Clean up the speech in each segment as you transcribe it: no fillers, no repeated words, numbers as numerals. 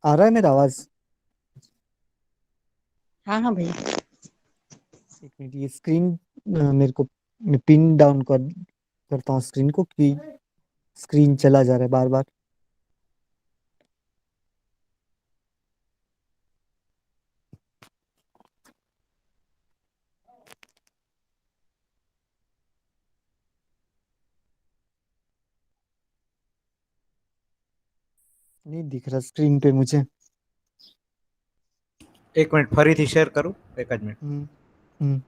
आ रहा है मेरा आवाज? हाँ हाँ भैया। एक मिनट, ये स्क्रीन मेरे को, मैं पिन डाउन करता हूँ स्क्रीन को, कि स्क्रीन चला जा रहा है बार बार। नहीं दिख रहा स्क्रीन पे मुझे। एक मिनट ફરીથી શેર કરું, એક જ મિનિટ। हम्म हम्म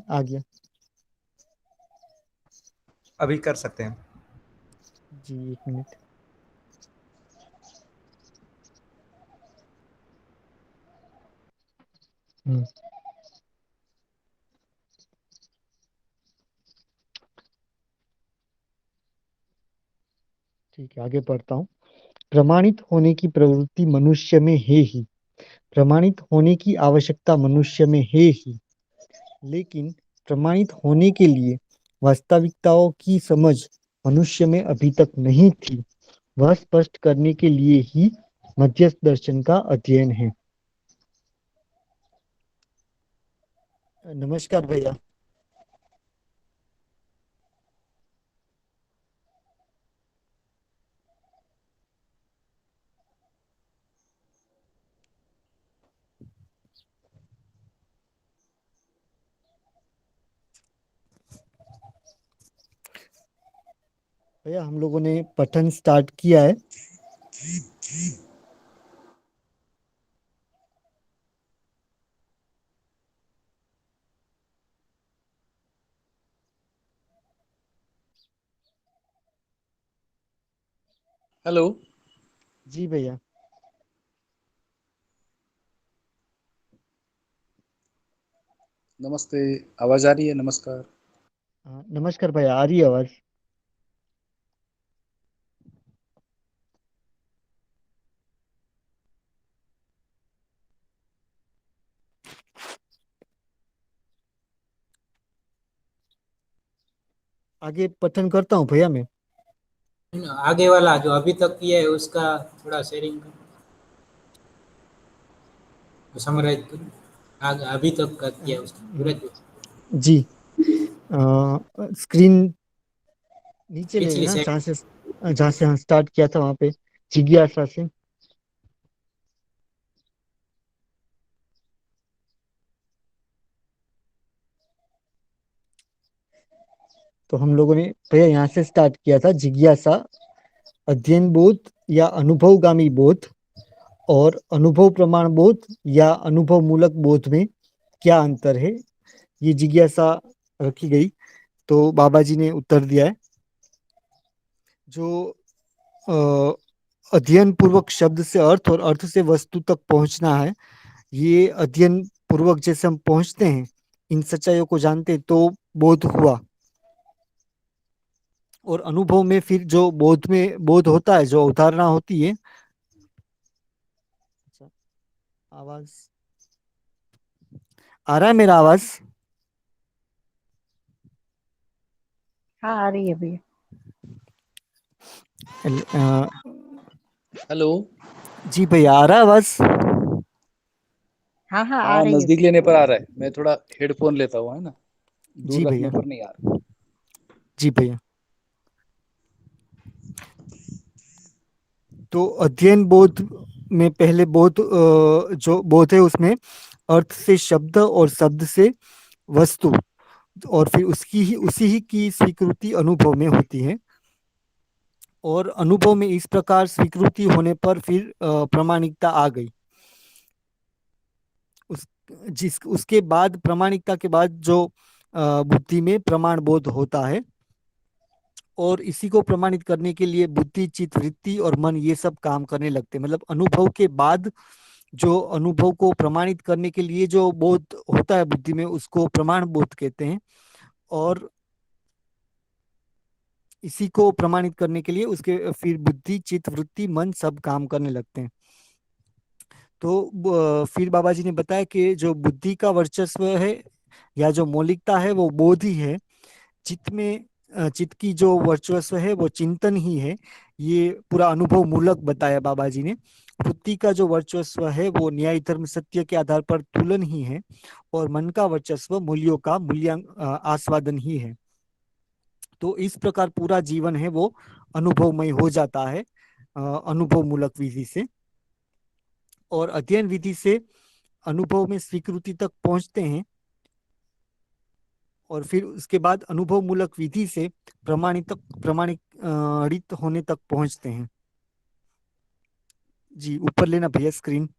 आ गया। अभी कर सकते हैं। जी एक मिनट। हम्म ठीक है, आगे पढ़ता हूँ। प्रमाणित होने की प्रवृत्ति मनुष्य में है ही, प्रमाणित होने की आवश्यकता मनुष्य में है ही, लेकिन प्रमाणित होने के लिए वास्तविकताओं की समझ मनुष्य में अभी तक नहीं थी। वह स्पष्ट करने के लिए ही मध्यस्थ दर्शन का अध्ययन है। नमस्कार भैया। भैया हम लोगों ने पठन स्टार्ट किया है। हेलो। जी भैया। नमस्ते। आवाज आ रही है? नमस्कार। हाँ, नमस्कार भैया, आ रही है आवाज? आगे पठन करता हूँ भैया मैं। आगे वाला जो अभी तक किया है उसका थोड़ा शेयरिंग करो, समराइज करो। अभी तक का किया है उसका पूरा जो जी। स्क्रीन नीचे ले पिछली लेना, साइड। जहाँ से हम स्टार्ट किया था वहाँ पे, जिज्ञासा से। तो हम लोगों ने भैया यहाँ से स्टार्ट किया था, जिज्ञासा, अध्ययन बोध या अनुभवगामी बोध, और अनुभव प्रमाण बोध या अनुभव मूलक बोध में क्या अंतर है, ये जिज्ञासा रखी गई। तो बाबा जी ने उत्तर दिया है, जो अध्ययन पूर्वक शब्द से अर्थ और अर्थ से वस्तु तक पहुंचना है, ये अध्ययन पूर्वक जैसे हम पहुंचते हैं, इन सच्चाइयों को जानते हैं, तो बोध हुआ। और अनुभव में फिर जो बोध में बोध होता है, जो अवधारणा होती है। अच्छा, आवाज आ रहा है मेरा आवाज? हाँ आ रही है भैया। अ, हेलो। जी भैया, आ रहा है आवाज? हाँ हाँ आ हाँ, रही है नजदीक भैया। लेने पर आ रहा है। मैं थोड़ा हेडफोन लेता हुआ है ना, जी दूर रखने भैया। पर नहीं आ रहा। जी भैया। तो अध्ययन बोध में पहले बोध, जो बोध है उसमें अर्थ से शब्द और शब्द से वस्तु, और फिर उसकी ही उसी ही की स्वीकृति अनुभव में होती है। और अनुभव में इस प्रकार स्वीकृति होने पर फिर प्रामाणिकता आ गई। उस उसके बाद प्रामाणिकता के बाद जो बुद्धि में प्रमाण बोध होता है, और इसी को प्रमाणित करने के लिए बुद्धि, चित्त, वृत्ति और मन ये सब काम करने लगते हैं। मतलब अनुभव के बाद जो अनुभव को प्रमाणित करने के लिए जो बोध होता है बुद्धि में, उसको प्रमाण बोध कहते हैं। और इसी को प्रमाणित करने के लिए उसके फिर बुद्धि, चित्त, वृत्ति, मन सब काम करने लगते हैं। तो फिर बाबा जी ने बताया कि जो बुद्धि का वर्चस्व है या जो मौलिकता है वो बोध ही है। चित्त में चित्त की जो वर्चस्व है वो चिंतन ही है। ये पूरा अनुभव मूलक बताया बाबा जी ने। वृत्ति का जो वर्चस्व है वो न्याय, धर्म, सत्य के आधार पर तुलन ही है। और मन का वर्चस्व मूल्यों का आस्वादन ही है। तो इस प्रकार पूरा जीवन है वो अनुभवमय हो जाता है अनुभव मूलक विधि से। और अध्ययन विधि से अनुभव में स्वीकृति तक पहुंचते हैं, और फिर उसके बाद अनुभव मूलक विधि से प्रमाणित होने तक पहुंचते हैं। जी ऊपर लेना भैया स्क्रीन।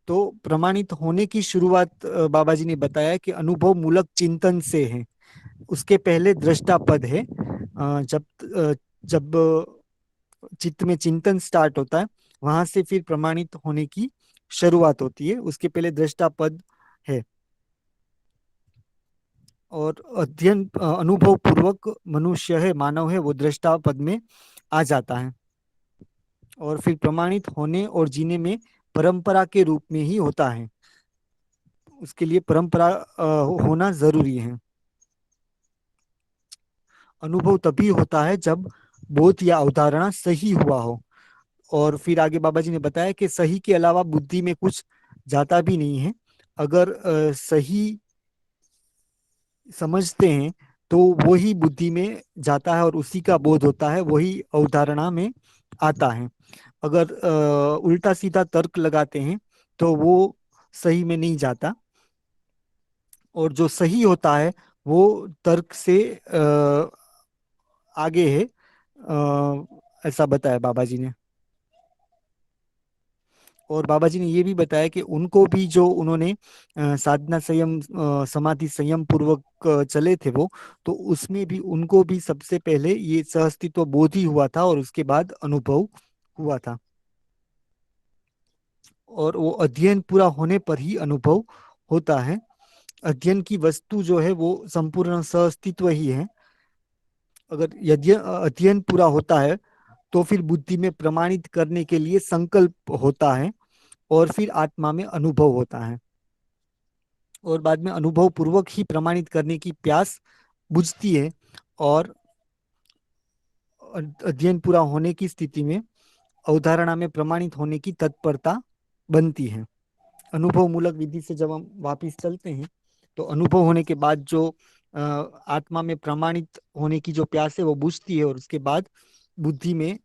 तो प्रमाणित होने की शुरुआत बाबा जी ने बताया कि अनुभव मूलक चिंतन से है। उसके पहले दृष्टा पद है। जब चित्त में चिंतन स्टार्ट होता है, वहां से फिर प्रमाणित होने की शुरुआत होती है। उसके पहले दृष्टा पद है। और अध्ययन अनुभव पूर्वक मनुष्य है, मानव है, वो दृष्टा पद में आ जाता है। और फिर प्रमाणित होने और जीने में परंपरा के रूप में ही होता है। उसके लिए परंपरा होना जरूरी है। अनुभव तभी होता है जब बोध या अवधारणा सही हुआ हो। और फिर आगे बाबा जी ने बताया कि सही के अलावा बुद्धि में कुछ जाता भी नहीं है। अगर सही समझते हैं तो वही बुद्धि में जाता है और उसी का बोध होता है, वही अवधारणा में आता है। अगर उल्टा सीधा तर्क लगाते हैं तो वो सही में नहीं जाता। और जो सही होता है वो तर्क से आगे है, ऐसा बताया बाबा जी ने। और बाबा जी ने ये भी बताया कि उनको भी जो उन्होंने साधना संयम समाधि संयम पूर्वक चले थे वो, तो उसमें भी उनको भी सबसे पहले ये सहअस्तित्व बोध ही हुआ था और उसके बाद अनुभव हुआ था। और वो अध्ययन पूरा होने पर ही अनुभव होता है। अध्ययन की वस्तु जो है वो संपूर्ण सहअस्तित्व ही है। अगर यदि अध्ययन पूरा होता है तो फिर बुद्धि में प्रमाणित करने के लिए संकल्प होता है, और फिर आत्मा में अनुभव होता है। और बाद में अनुभव पूर्वक ही प्रमाणित करने की प्यास बुझती है। और अध्ययन पूरा होने की स्थिति में अवधारणा में प्रमाणित होने की तत्परता बनती है। अनुभव मूलक विधि से जब हम वापिस चलते हैं तो अनुभव होने के बाद जो आत्मा में प्रमाणित होने की जो प्यास है वो बुझती है, और उसके बाद बुद्धि में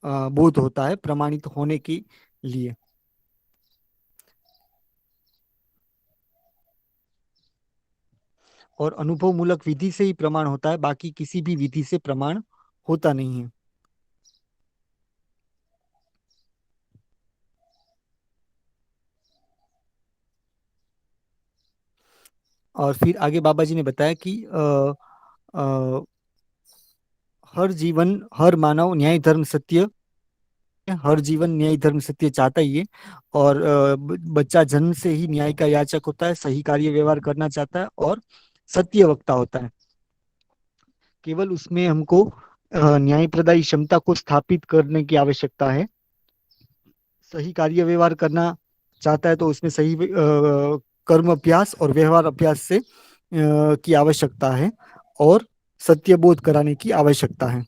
बोध होता है प्रमाणित होने के लिए। और अनुभव मूलक विधि से ही प्रमाण होता है, बाकी किसी भी विधि से प्रमाण होता नहीं है। और फिर आगे बाबा जी ने बताया कि अ, हर जीवन हर मानव न्याय धर्म सत्य हर जीवन न्याय धर्म सत्य चाहता ही है। और बच्चा जन्म से ही न्याय का याचक होता है, सही कार्य व्यवहार करना चाहता है और सत्य वक्ता होता है। केवल उसमें हमको न्याय प्रदायी क्षमता को स्थापित करने की आवश्यकता है। सही कार्य व्यवहार करना चाहता है तो उसमें सही कर्म अभ्यास और व्यवहार अभ्यास से की आवश्यकता है, और सत्य बोध कराने की आवश्यकता है।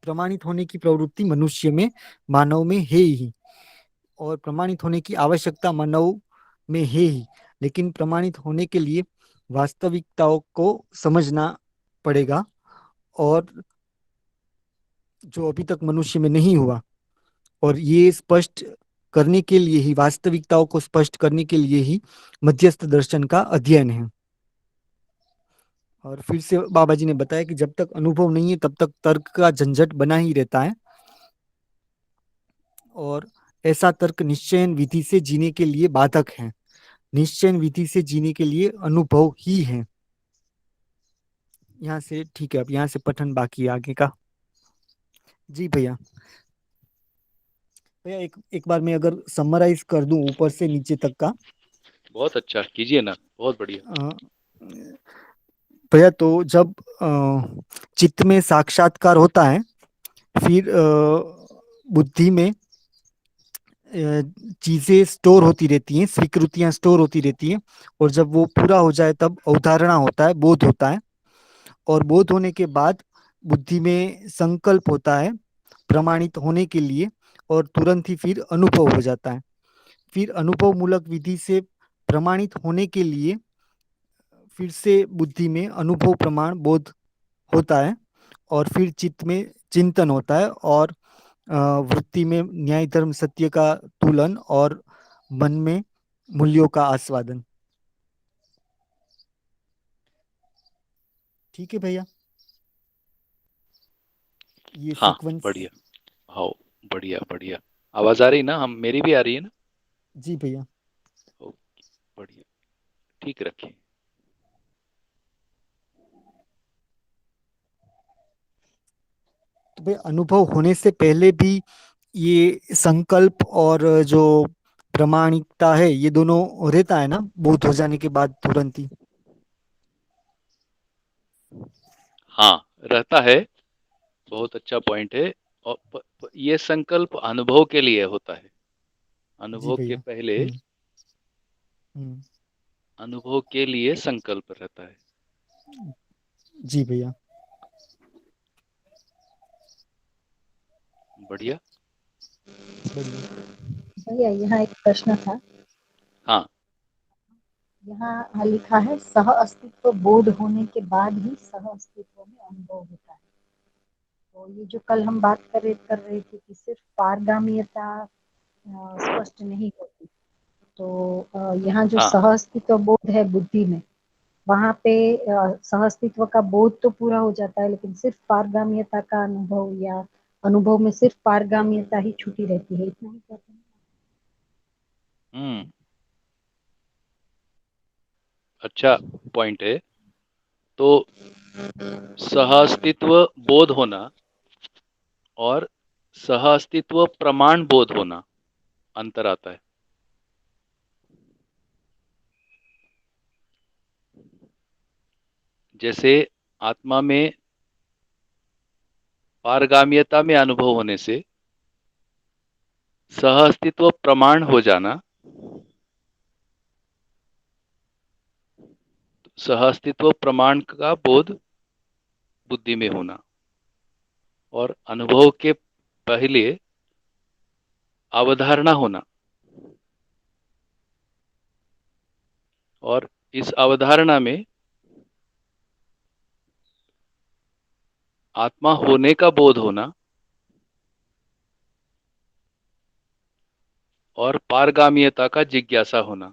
प्रमाणित होने की प्रवृत्ति मनुष्य में, मानव में है ही, और प्रमाणित होने की आवश्यकता मानव में है ही। लेकिन प्रमाणित होने के लिए वास्तविकताओं को समझना पड़ेगा, और जो अभी तक मनुष्य में नहीं हुआ। और ये स्पष्ट करने के लिए ही, वास्तविकताओं को स्पष्ट करने के लिए ही मध्यस्थ दर्शन का अध्ययन है। और फिर से बाबा जी ने बताया कि जब तक अनुभव नहीं है तब तक तर्क का झंझट बना ही रहता है। और ऐसा तर्क निश्चयन विधि से जीने के लिए बाधक है। निश्चयन विधि से जीने के लिए अनुभव ही है। यहाँ से ठीक है, अब यहाँ से पठन बाकी है आगे का। जी भैया। भैया एक बार मैं अगर समराइज कर दूं ऊपर से नीचे तक का। बहुत अच्छा, कीजिए ना, बहुत बढ़िया। अ, भैया तो जब चित्त में साक्षात्कार होता है, फिर बुद्धि में चीजें स्टोर होती रहती हैं, स्वीकृतियां स्टोर होती रहती हैं, और जब वो पूरा हो जाए तब अवधारणा होता है, बोध होता है। और बोध होने के बाद बुद्धि में संकल्प होता है प्रमाणित होने के लिए, और तुरंत ही फिर अनुभव हो जाता है। फिर अनुभव मूलक विधि से प्रमाणित होने के लिए फिर से बुद्धि में अनुभव प्रमाण बोध होता है, और फिर चित्त में चिंतन होता है, और वृत्ति में न्याय धर्म सत्य का तुलन, और मन में मूल्यों का आस्वादन। ठीक है भैया, ये हाँ, सीक्वेंस। बढ़िया। हाँ, बढ़िया बढ़िया। आवाज आ रही ना? हम मेरी भी आ रही है ना? जी भैया। ओके, बढ़िया, ठीक रखिए। तो भैया अनुभव होने से पहले भी ये संकल्प और जो प्रामाणिकता है, ये दोनों रहता है ना बोध हो जाने के बाद तुरंत ही? हाँ, रहता है। बहुत अच्छा पॉइंट है। और ये संकल्प अनुभव के लिए होता है। जी अनुभव के भैया। पहले, हम्म। हम्म। अनुभव के लिए संकल्प रहता है। जी भैया। बढ़िया। बढ़िया। भैया यहाँ एक प्रश्न था। हाँ। यहाँ लिखा है सह अस्तित्व बोध होने के बाद ही सह अस्तित्व में अनुभव होता है। तो ये जो कल हम बात कर रहे थे कि सिर्फ पारगामियता स्पष्ट नहीं होती, तो यहाँ जो हाँ। सह अस्तित्व बोध है बुद्धि में, वहां पे सह अस्तित्व का बोध तो पूरा हो जाता है, लेकिन सिर्फ पारगामियता का अनुभव, या अनुभव में सिर्फ पारगामियता ही छूटी रहती है, इतना ही कहते हैं। हम्म, अच्छा पॉइंट है। तो सहअस्तित्व बोध होना और सहअस्तित्व प्रमाण बोध होना, अंतर आता है। जैसे आत्मा में पारगाम्यता में अनुभव होने से सहअस्तित्व प्रमाण हो जाना, सहअस्तित्व प्रमाण का बोध बुद्धि में होना, और अनुभव के पहले अवधारणा होना, और इस अवधारणा में आत्मा होने का बोध होना, और पारगामियता का जिज्ञासा होना।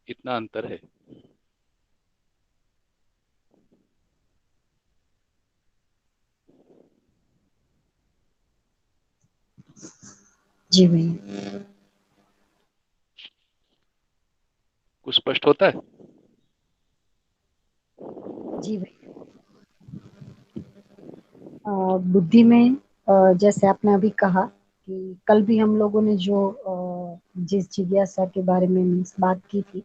इतना अंतर है। जी भैया। कुछ स्पष्ट होता है? जी भैया। बुद्धि में जैसे आपने अभी कहा कि कल भी हम लोगों ने जो जिस जिज्ञासा के बारे में बात की थी,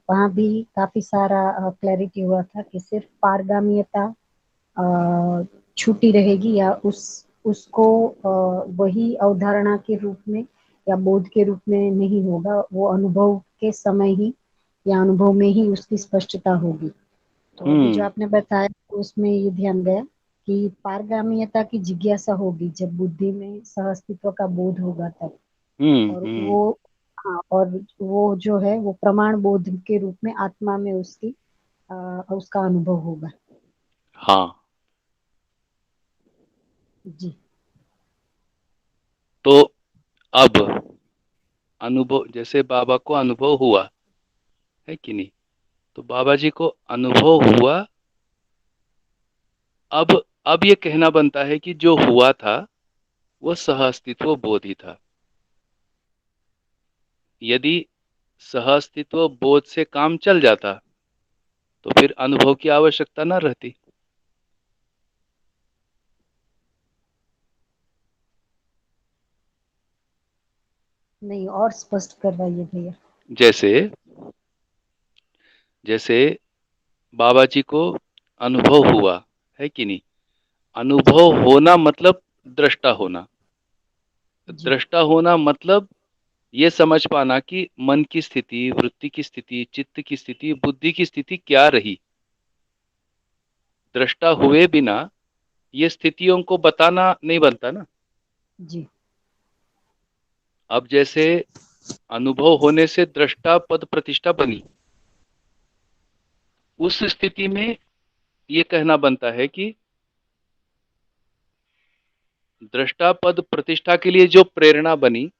वहाँ भी काफी सारा क्लैरिटी हुआ था कि सिर्फ पारगामियता छूटी रहेगी, या उसको वही अवधारणा के रूप में या बोध के रूप में नहीं होगा, वो अनुभव के समय ही या अनुभव में ही उसकी स्पष्टता होगी। तो अभी जो आपने बताया तो उसमें ये ध्यान गया कि पारगामियता की जिज्ञासा होगी जब बुद्धि में सहअस्तित्व का बोध होगा तब, और हम्म। वो, हाँ, और वो जो है वो प्रमाण बोध के रूप में आत्मा में उसकी उसका अनुभव होगा। हाँ, जी। तो अब अनुभव, जैसे बाबा को अनुभव हुआ है कि नहीं, तो बाबा जी को अनुभव हुआ, अब अब ये कहना बनता है कि जो हुआ था वह सहअस्तित्व बोध ही था। यदि सहअस्तित्व बोध से काम चल जाता तो फिर अनुभव की आवश्यकता न रहती। नहीं, और स्पष्ट करवाइए भैया। जैसे जैसे बाबा जी को अनुभव हुआ है कि नहीं। अनुभव होना मतलब दृष्टा होना। जी दृष्टा होना मतलब ये समझ पाना कि मन की स्थिति, वृत्ति की स्थिति, चित्त की स्थिति, बुद्धि की स्थिति क्या रही। दृष्टा हुए बिना ये स्थितियों को बताना नहीं बनता ना। जी अब जैसे अनुभव होने से दृष्टा पद प्रतिष्ठा बनी, उस स्थिति में ये कहना बनता है कि दृष्टा पद प्रतिष्ठा के लिए जो प्रेरणा बनी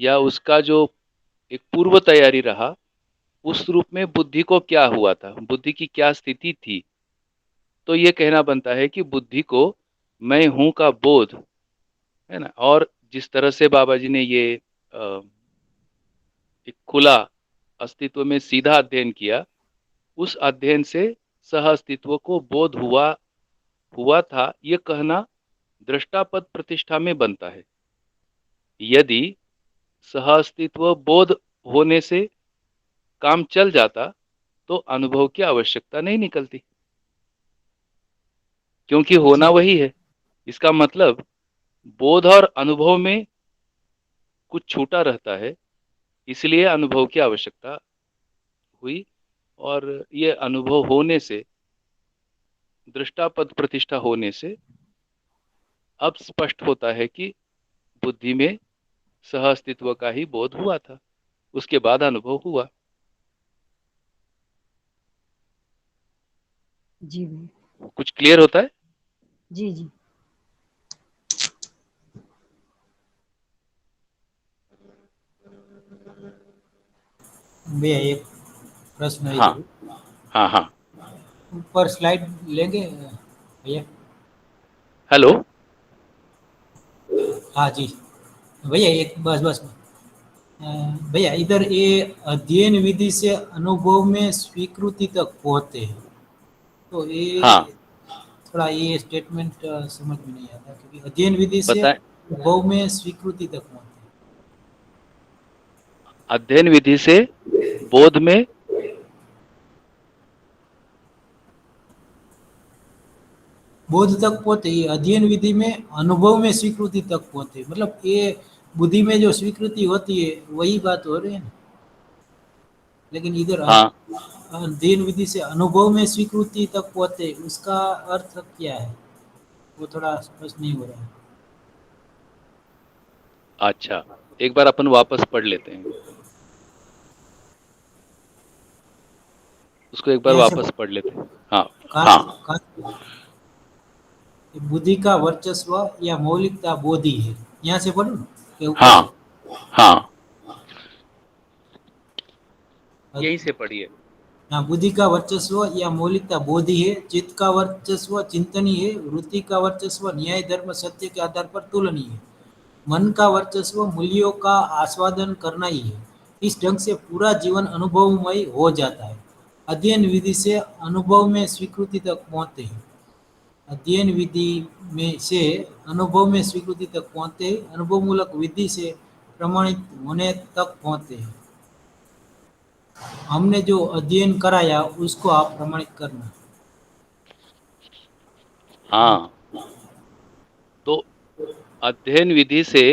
या उसका जो एक पूर्व तैयारी रहा, उस रूप में बुद्धि को क्या हुआ था, बुद्धि की क्या स्थिति थी। तो ये कहना बनता है कि बुद्धि को मैं हूं का बोध है ना। और जिस तरह से बाबा जी ने ये एक खुला अस्तित्व में सीधा अध्ययन किया, उस अध्ययन से सह अस्तित्व को बोध हुआ था, ये कहना दृष्टापद प्रतिष्ठा में बनता है। यदि सह अस्तित्व बोध होने से काम चल जाता तो अनुभव की आवश्यकता नहीं निकलती, क्योंकि होना जी वही है। इसका मतलब बोध और अनुभव में कुछ छूटा रहता है, इसलिए अनुभव की आवश्यकता हुई। और ये अनुभव होने से, दृष्टापद प्रतिष्ठा होने से अब स्पष्ट होता है कि बुद्धि में सह अस्तित्व का ही बोध हुआ था, उसके बाद अनुभव हुआ। जी भैया। कुछ क्लियर होता है? जी जी भैया एक प्रश्न है हाँ इधर। हाँ हाँ। ऊपर स्लाइड लेंगे भैया? हेलो। हाँ जी भैया, एक बस बस अ, भैया इधर ये अध्ययन विधि से अनुभव में स्वीकृति तक पहुंचते हैं, तो हाँ, ये थोड़ा ये स्टेटमेंट समझ में नहीं आता, क्योंकि अध्ययन विधि से बताएं। अनुभव में स्वीकृति तक पहुंचते हैं। अध्ययन विधि से बोध में बोध तक पहुंचे, ये अध्ययन विधि में अनुभव में स्वीकृति तक पहुंचे, मतलब ये बुद्धि में जो स्वीकृति होती है वही बात हो रही है ना। लेकिन इधर हाँ। अध्ययन विधि से अनुभव में स्वीकृति तक पहुंचे, उसका अर्थ क्या है, वो थोड़ा स्पष्ट नहीं हो रहा है। अच्छा, एक बार अपन वापस पढ़ लेते हैं, उसको एक बार यहाँ से वापस पढ़ लेते हैं। हाँ कहाँ हाँ कहाँ बुद्धि का वर्चस्व या मौलिकता बोधि है, यहाँ से पढ़ो ना के ऊपर हाँ से। हाँ, यहीं से पढ़िए। हाँ, बुद्धि का वर्चस्व या मौलिकता बोधि है, चित्त का वर्चस्व चिंतनीय है, वृत्ति का वर्चस्व न्याय धर्म सत्य के आधार पर तुलनीय है, मन का वर्चस्व मूल्यों का आस्वादन करना ही है। इस ढंग से पूरा जीवन अनुभवमय हो जाता है। अध्ययन विधि से अनुभव में स्वीकृति तक पहुंचते हैं। अध्ययन विधि में से अनुभव में स्वीकृति तक पहुंचते हैं। अनुभव मूलक विधि से प्रमाणित होने तक पहुंचते हैं। हमने जो अध्ययन कराया उसको आप प्रमाणित करना। हाँ, तो अध्ययन विधि से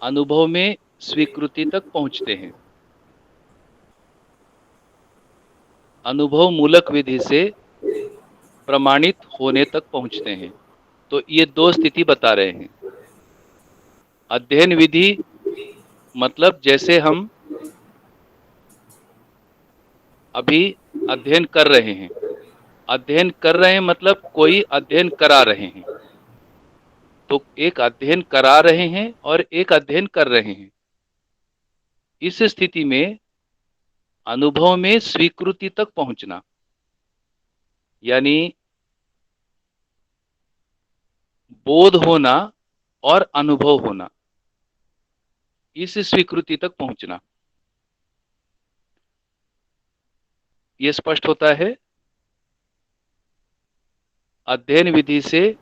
अनुभव में स्वीकृति तक पहुंचते हैं। अनुभव मूलक विधि से प्रमाणित होने तक पहुंचते हैं। तो ये दो स्थिति बता रहे हैं। अध्ययन विधि मतलब जैसे हम अभी अध्ययन कर रहे हैं। अध्ययन कर रहे हैं मतलब कोई अध्ययन करा रहे हैं। तो एक अध्ययन करा रहे हैं और एक अध्ययन कर रहे हैं। इस स्थिति में अनुभव में स्वीकृति तक पहुंचना, यानी बोध होना और अनुभव होना, इस स्वीकृति तक पहुंचना। ये स्पष्ट होता है। अध्ययन विधि से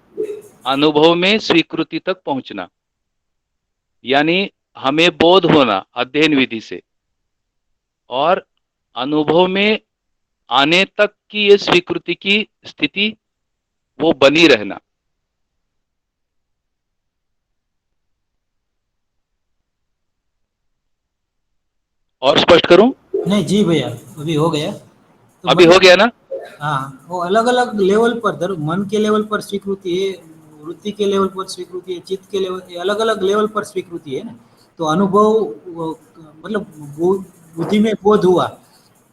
अनुभव में स्वीकृति तक पहुंचना, यानी हमें बोध होना अध्ययन विधि से, और अनुभव में आने तक की ये स्वीकृति की स्थिति वो बनी रहना। और स्पष्ट करूं? नहीं जी भैया, अभी हो गया। तो अभी हो गया ना? हाँ, वो अलग अलग लेवल पर, मन के लेवल पर स्वीकृति है, वृत्ति के लेवल पर स्वीकृति है, चित्त के लेवल, अलग अलग लेवल पर स्वीकृति है ना। तो अनुभव मतलब बुद्धि में बोध हुआ,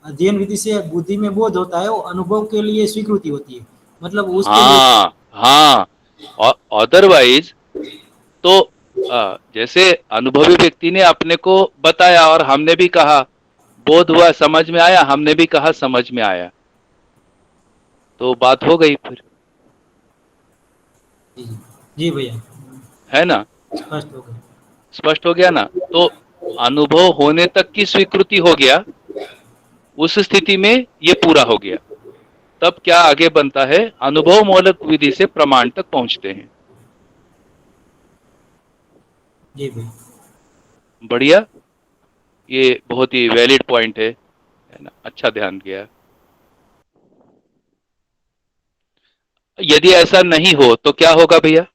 अध्ययन विधि से बुद्धि में बोध होता है, वो अनुभव के लिए स्वीकृति होती है, मतलब उसके लिए। हाँ हाँ, अदरवाइज तो जैसे अनुभवी व्यक्ति ने अपने को बताया और हमने भी कहा बोध हुआ, समझ में आया, हमने भी कहा समझ में आया, तो बात हो गई फिर। जी भैया, है ना? स्पष्ट हो गया। स्पष्ट हो गया ना? तो अनुभव होने तक की स्वीकृति हो गया, उस स्थिति में ये पूरा हो गया। तब क्या आगे बनता है? अनुभव मूलक विधि से प्रमाण तक पहुंचते हैं। जी भैया, बढ़िया, ये बहुत ही वैलिड पॉइंट है ना? अच्छा ध्यान किया। यदि ऐसा नहीं हो तो क्या होगा भैया?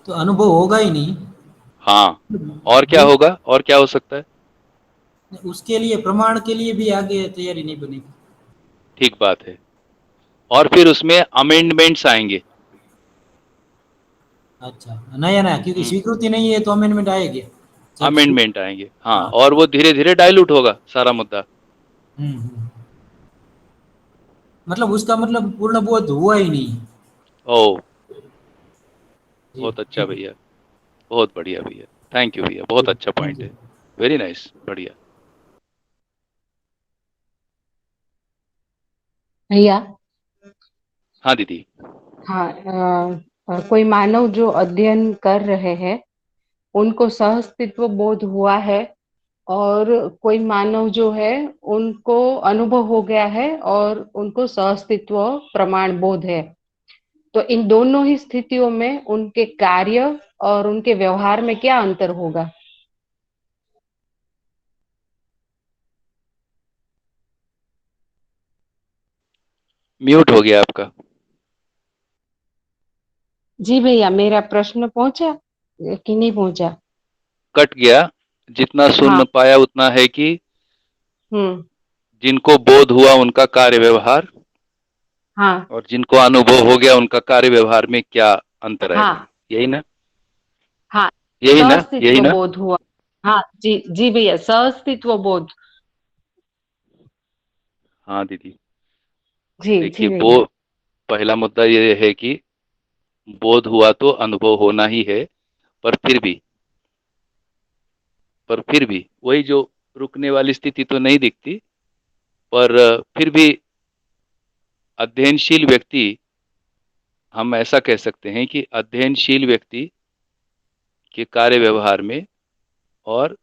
तो अनुभव होगा ही नहीं। हाँ, और क्या होगा? और क्या हो सकता है? उसके लिए, प्रमाण के लिए भी आगे तैयारी नहीं बनेगी। ठीक बात है। और फिर उसमें अमेंडमेंट्स आएंगे। अच्छा, नया नया, क्योंकि स्वीकृति नहीं है तो अमेंडमेंट आएगी। अमेंडमेंट आएंगे, हाँ, हाँ। और वो धीरे धीरे डाइल्यूट होगा सारा मुद्दा। हम्म। मतलब उसका मतलब पूर्ण बोध हुआ ही नहीं। ओ, जी, बहुत अच्छा ठीक है। भैया, बहुत बढ़िया भैया, थैंक यू भैया, बहुत अच्छा थैंक पॉइंट यू। है। वेरी नाइस, बढ़िया। भैया, हाँ दीदी। हाँ, कोई मानव जो अध्ययन कर रहे हैं उनको सहअस्तित्व बोध हुआ है, और कोई मानव जो है उनको अनुभव हो गया है और उनको सहअस्तित्व प्रमाण बोध है। तो इन दोनों ही स्थितियों में उनके कार्य और उनके व्यवहार में क्या अंतर होगा? म्यूट हो गया आपका। जी भैया, मेरा प्रश्न पहुंचा कि नहीं पहुंचा? कट गया। जितना सुन हाँ। पाया उतना है कि हम्म। जिनको बोध हुआ उनका कार्य व्यवहार, हाँ। और जिनको अनुभव हो गया उनका कार्य व्यवहार में क्या अंतर है। हाँ। यही ना? हाँ, यही ना? यही सहअस्तित्व ना? बोध हुआ। हाँ जी, जी भैया, सहअस्तित्व बोध। हाँ दीदी। जी जी देखिए, भैया। वो पहला मुद्दा ये है कि बोध हुआ तो अनुभव होना ही है, पर फिर भी वही जो रुकने वाली स्थिति तो नहीं दिखती, पर फिर भी अध्ययनशील व्यक्ति, हम ऐसा कह सकते हैं कि अध्ययनशील व्यक्ति के कार्य व्यवहार में और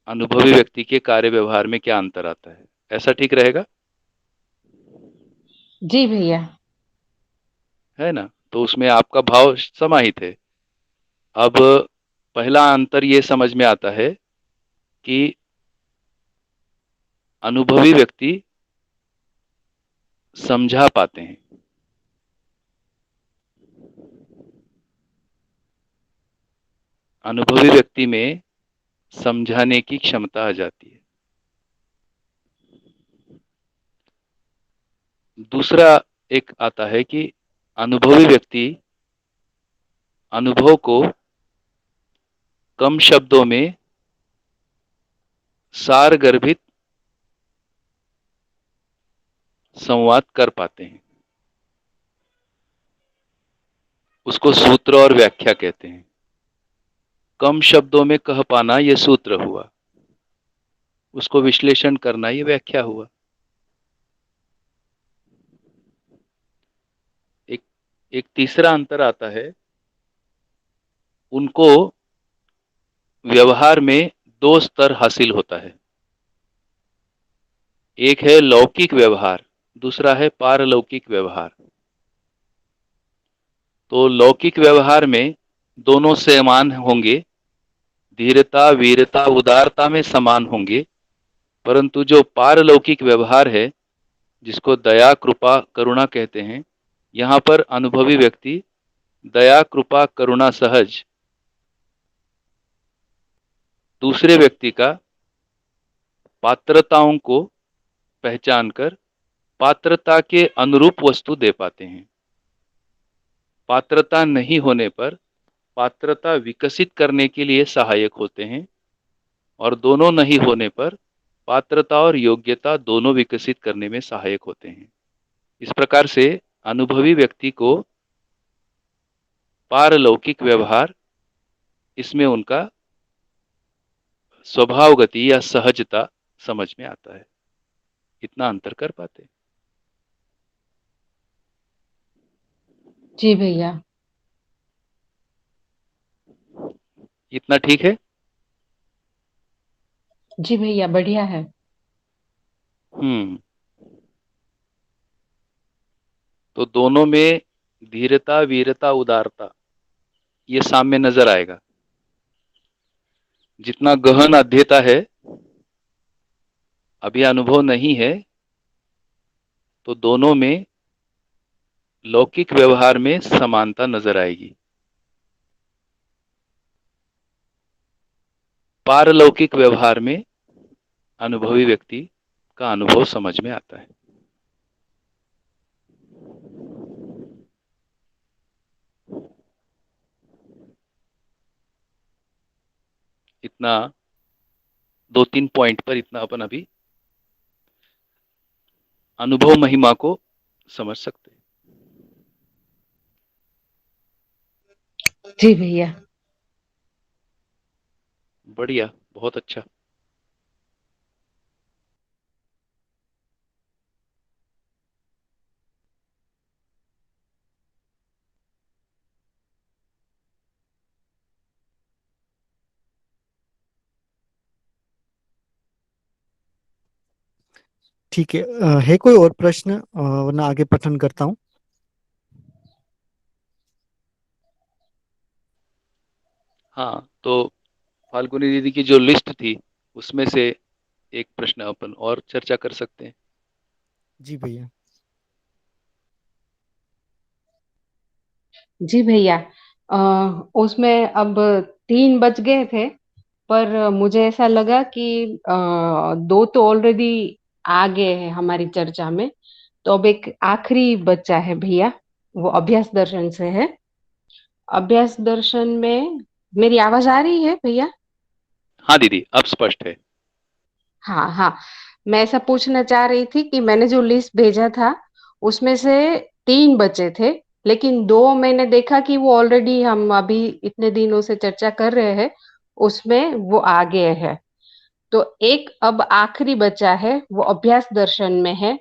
अनुभवी व्यक्ति के कार्य व्यवहार में क्या अंतर आता है, ऐसा ठीक रहेगा? जी भैया। है ना? तो उसमें आपका भाव समाहित है। अब पहला अंतर ये समझ में आता है कि अनुभवी व्यक्ति समझा पाते हैं, अनुभवी व्यक्ति में समझाने की क्षमता आ जाती है। दूसरा एक आता है कि अनुभवी व्यक्ति अनुभव को कम शब्दों में सारगर्भित संवाद कर पाते हैं। उसको सूत्र और व्याख्या कहते हैं। कम शब्दों में कह पाना यह सूत्र हुआ, उसको विश्लेषण करना ये व्याख्या हुआ। एक तीसरा अंतर आता है, उनको व्यवहार में दो स्तर हासिल होता है। एक है लौकिक व्यवहार, दूसरा है पारलौकिक व्यवहार। तो लौकिक व्यवहार में दोनों समान होंगे, धीरता वीरता उदारता में समान होंगे, परंतु जो पारलौकिक व्यवहार है, जिसको दया कृपा करुणा कहते हैं, यहाँ पर अनुभवी व्यक्ति दया कृपा करुणा सहज दूसरे व्यक्ति का पात्रताओं को पहचान कर पात्रता के अनुरूप वस्तु दे पाते हैं। पात्रता नहीं होने पर पात्रता विकसित करने के लिए सहायक होते हैं, और दोनों नहीं होने पर पात्रता और योग्यता दोनों विकसित करने में सहायक होते हैं। इस प्रकार से अनुभवी व्यक्ति को पारलौकिक व्यवहार, इसमें उनका स्वभाव गति या सहजता समझ में आता है। इतना अंतर कर पाते हैं। जी भैया। इतना ठीक है? जी भैया, बढ़िया है। तो दोनों में धीरता वीरता उदारता ये साम्य नजर आएगा। जितना गहन अध्येता है, अभी अनुभव नहीं है, तो दोनों में लौकिक व्यवहार में समानता नजर आएगी। पारलौकिक व्यवहार में अनुभवी व्यक्ति का अनुभव समझ में आता है। इतना 2-3 पॉइंट पर इतना अपन अभी अनुभव महिमा को समझ सकते हैं। जी भैया। बढ़िया, बहुत अच्छा। ठीक है, है कोई और प्रश्न? वरना आगे पठन करता हूँ। हाँ, तो फाल्गुनी दीदी की जो लिस्ट थी, उसमें से एक प्रश्न अपन और चर्चा कर सकते हैं। जी भैया। जी भैया, उसमें अब 3 बज गए थे, पर मुझे ऐसा लगा कि 2 तो ऑलरेडी आ गए हैं हमारी चर्चा में, तो अब एक आखिरी बच्चा है भैया, वो अभ्यास दर्शन से है। अभ्यास दर्शन में मेरी आवाज आ रही है भैया? हाँ दीदी, अब स्पष्ट है। हाँ हाँ, मैं ऐसा पूछना चाह रही थी कि मैंने जो लिस्ट भेजा था उसमें से 3 बचे थे, लेकिन 2 मैंने देखा कि वो ऑलरेडी हम अभी इतने दिनों से चर्चा कर रहे हैं, उसमें वो आ गए हैं। तो एक अब आखिरी बचा है, वो अभ्यास दर्शन में है,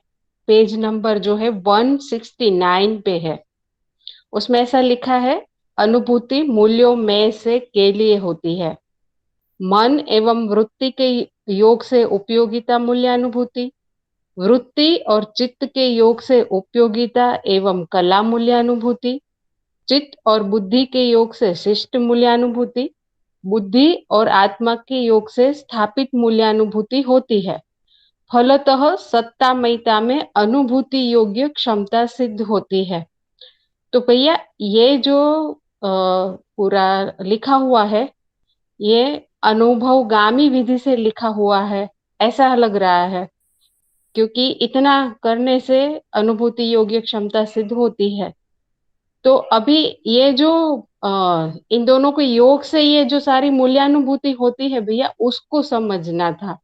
पेज नंबर जो है 169 पे है। उसमें ऐसा लिखा है, अनुभूति मूल्यों में से के लिए होती है। मन एवं वृत्ति के योग से उपयोगिता मूल्यानुभूति, वृत्ति और चित्त के योग से उपयोगिता एवं कला मूल्यानुभूति, चित्त और बुद्धि के योग से शिष्ट मूल्यानुभूति, बुद्धि और आत्मा के योग से स्थापित मूल्यानुभूति होती है। फलतः सत्तामयता में अनुभूति योग्य क्षमता सिद्ध होती है। तो भैया, ये जो पूरा लिखा हुआ है, ये अनुभवगामी विधि से लिखा हुआ है, ऐसा लग रहा है, क्योंकि इतना करने से अनुभूति योग्य क्षमता सिद्ध होती है। तो अभी ये जो इन दोनों के योग से ये जो सारी मूल्यानुभूति होती है भैया, उसको समझना था,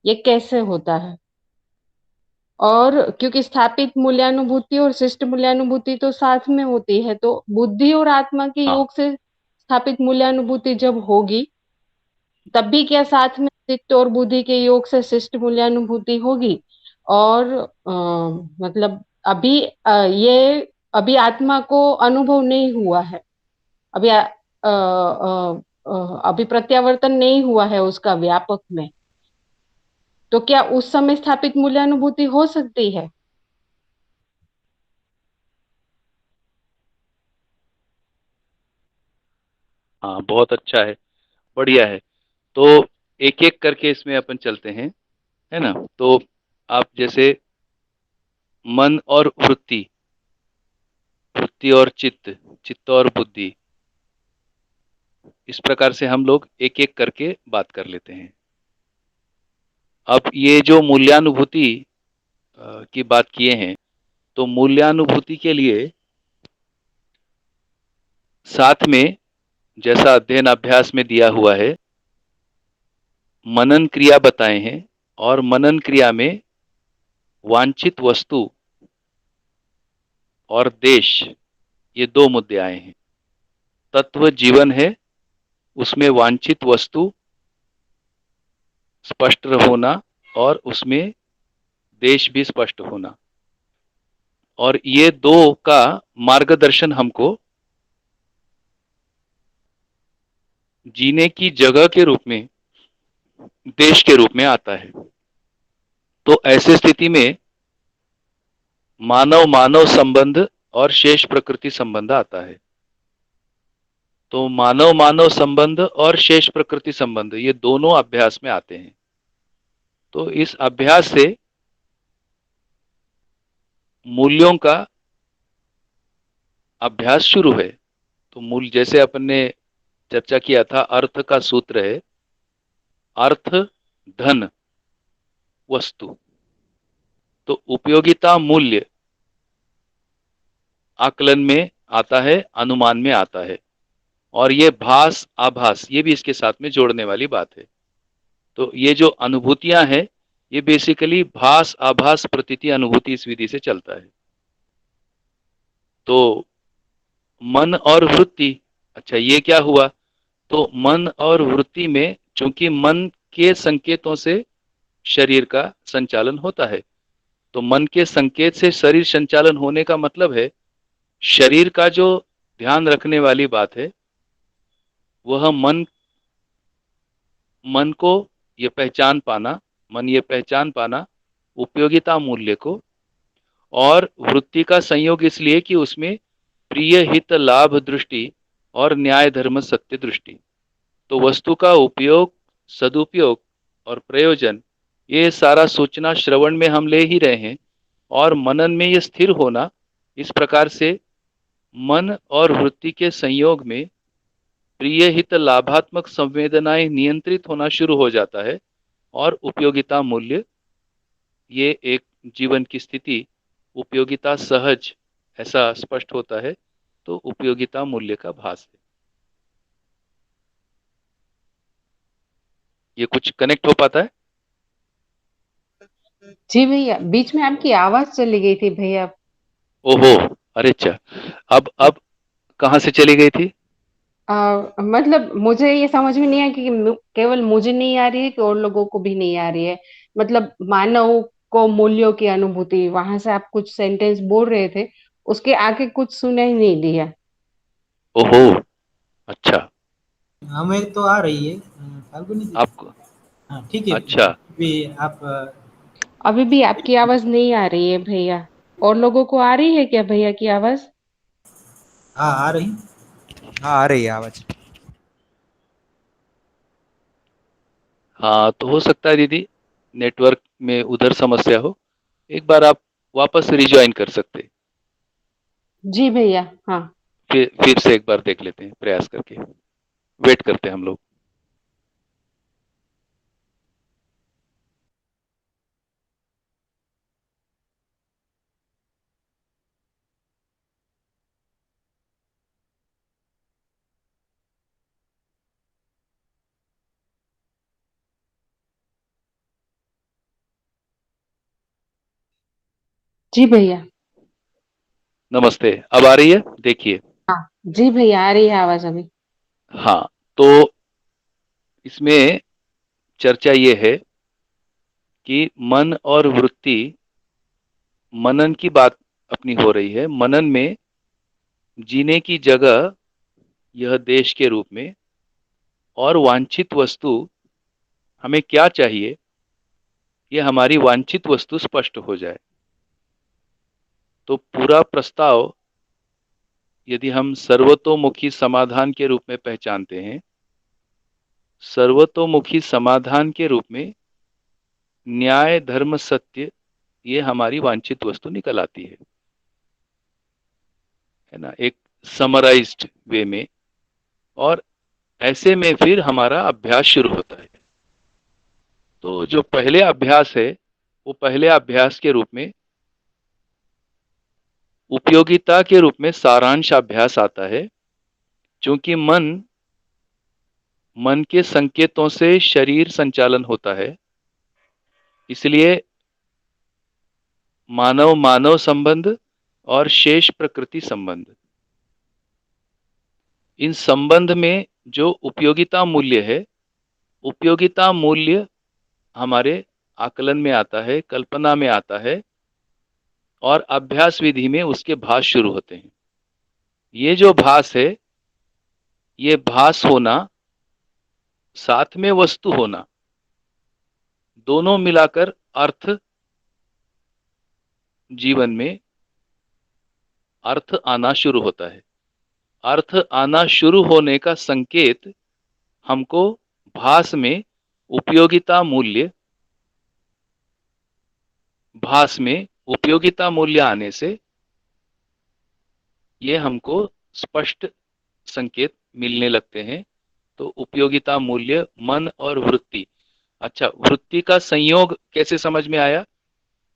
ये कैसे होता है। और क्योंकि स्थापित मूल्यानुभूति और शिष्ट मूल्यानुभूति तो साथ में होती है, तो बुद्धि और आत्मा के हाँ, योग से स्थापित मूल्यानुभूति जब होगी, तब भी क्या साथ में चित्त और बुद्धि के योग से शिष्ट मूल्यानुभूति होगी? और मतलब अभी ये अभी आत्मा को अनुभव नहीं हुआ है, अभी अभी प्रत्यावर्तन नहीं हुआ है उसका व्यापक में, तो क्या उस समय स्थापित मूल्यानुभूति हो सकती है? हाँ, बहुत अच्छा है, बढ़िया है। तो एक एक करके इसमें अपन चलते हैं, है ना। तो आप जैसे मन और वृत्ति, वृत्ति और चित्त, चित्त और बुद्धि, इस प्रकार से हम लोग एक एक करके बात कर लेते हैं। अब ये जो मूल्यानुभूति की बात किए हैं, तो मूल्यानुभूति के लिए साथ में जैसा अध्ययन अभ्यास में दिया हुआ है, मनन क्रिया बताए हैं, और मनन क्रिया में वांछित वस्तु और देश, ये दो मुद्दे आए हैं। तत्व जीवन है, उसमें वांछित वस्तु स्पष्ट होना और उसमें देश भी स्पष्ट होना, और ये दो का मार्गदर्शन हमको जीने की जगह के रूप में, देश के रूप में आता है। तो ऐसे स्थिति में मानव मानव संबंध और शेष प्रकृति संबंध आता है। तो मानव मानव संबंध और शेष प्रकृति संबंध, ये दोनों अभ्यास में आते हैं। तो इस अभ्यास से मूल्यों का अभ्यास शुरू है। तो मूल, जैसे अपन ने चर्चा किया था, अर्थ का सूत्र है अर्थ धन वस्तु। तो उपयोगिता मूल्य आकलन में आता है, अनुमान में आता है, और ये भास आभास, ये भी इसके साथ में जोड़ने वाली बात है। तो ये जो अनुभूतियां हैं, ये बेसिकली भास आभास प्रतीति अनुभूति, इस विधि से चलता है। तो मन और वृत्ति, अच्छा ये क्या हुआ, तो मन और वृत्ति में चूंकि मन के संकेतों से शरीर का संचालन होता है, तो मन के संकेत से शरीर संचालन होने का मतलब है शरीर का जो ध्यान रखने वाली बात है, वह मन को ये पहचान पाना, मन ये पहचान पाना उपयोगिता मूल्य को, और वृत्ति का संयोग इसलिए कि उसमें प्रिय हित लाभ दृष्टि और न्याय धर्म सत्य दृष्टि। तो वस्तु का उपयोग, सदुपयोग और प्रयोजन, ये सारा सूचना श्रवण में हम ले ही रहे हैं, और मनन में ये स्थिर होना, इस प्रकार से मन और वृत्ति के संयोग में प्रिय हित लाभात्मक संवेदनाएं नियंत्रित होना शुरू हो जाता है, और उपयोगिता मूल्य, ये एक जीवन की स्थिति उपयोगिता सहज, ऐसा स्पष्ट होता है। तो उपयोगिता मूल्य का भास है। ये कुछ कनेक्ट हो पाता है? जी भैया, बीच में आपकी आवाज चली गई थी भैया। ओहो, अरे अच्छा, अब कहाँ से चली गई थी? मतलब मुझे ये समझ में नहीं आया कि केवल मुझे नहीं आ रही है कि और लोगों को भी नहीं आ रही है। मतलब मानव को मूल्यों की अनुभूति, वहां से आप कुछ सेंटेंस बोल रहे थे, उसके आगे कुछ सुना ही नहीं दिया। ओहो, अच्छा, हमें तो आ रही है फाल्गुनी दीदी। आपको? हाँ ठीक है। अच्छा, भी आप अभी भी आपकी आवाज नहीं आ रही है भैया। और लोगों को आ रही है क्या भैया की आवाज? हाँ आ रही। हाँ आ रही है आवाज। हाँ, तो हो सकता है दीदी नेटवर्क में उधर समस्या हो। एक बार आप वापस रिज्वाइन कर सकते, जी भैया, हाँ। फिर से एक बार देख लेते हैं प्रयास करके। वेट करते हैं हम लोग। जी भैया। नमस्ते, अब आ रही है? देखिए, हाँ जी भैया, आ रही है आवाज अभी। हाँ, तो इसमें चर्चा ये है कि मन और वृत्ति, मनन की बात अपनी हो रही है। मनन में जीने की जगह यह देश के रूप में, और वांछित वस्तु हमें क्या चाहिए, ये हमारी वांछित वस्तु स्पष्ट हो जाए। तो पूरा प्रस्ताव यदि हम सर्वतोमुखी समाधान के रूप में पहचानते हैं, सर्वतोमुखी समाधान के रूप में न्याय धर्म सत्य, ये हमारी वांछित वस्तु निकल आती है ना, एक समराइज्ड वे में। और ऐसे में फिर हमारा अभ्यास शुरू होता है। तो जो पहले अभ्यास है, वो पहले अभ्यास के रूप में उपयोगिता के रूप में सारांश अभ्यास आता है। क्योंकि मन के संकेतों से शरीर संचालन होता है, इसलिए मानव मानव संबंध और शेष प्रकृति संबंध, इन संबंध में जो उपयोगिता मूल्य है, उपयोगिता मूल्य हमारे आकलन में आता है, कल्पना में आता है, और अभ्यास विधि में उसके भास शुरू होते हैं। ये जो भास है, ये भास होना साथ में वस्तु होना, दोनों मिलाकर अर्थ, जीवन में अर्थ आना शुरू होता है। अर्थ आना शुरू होने का संकेत हमको भास में उपयोगिता मूल्य, भास में उपयोगिता मूल्य आने से ये हमको स्पष्ट संकेत मिलने लगते हैं। तो उपयोगिता मूल्य, मन और वृत्ति। अच्छा, वृत्ति का संयोग कैसे समझ में आया?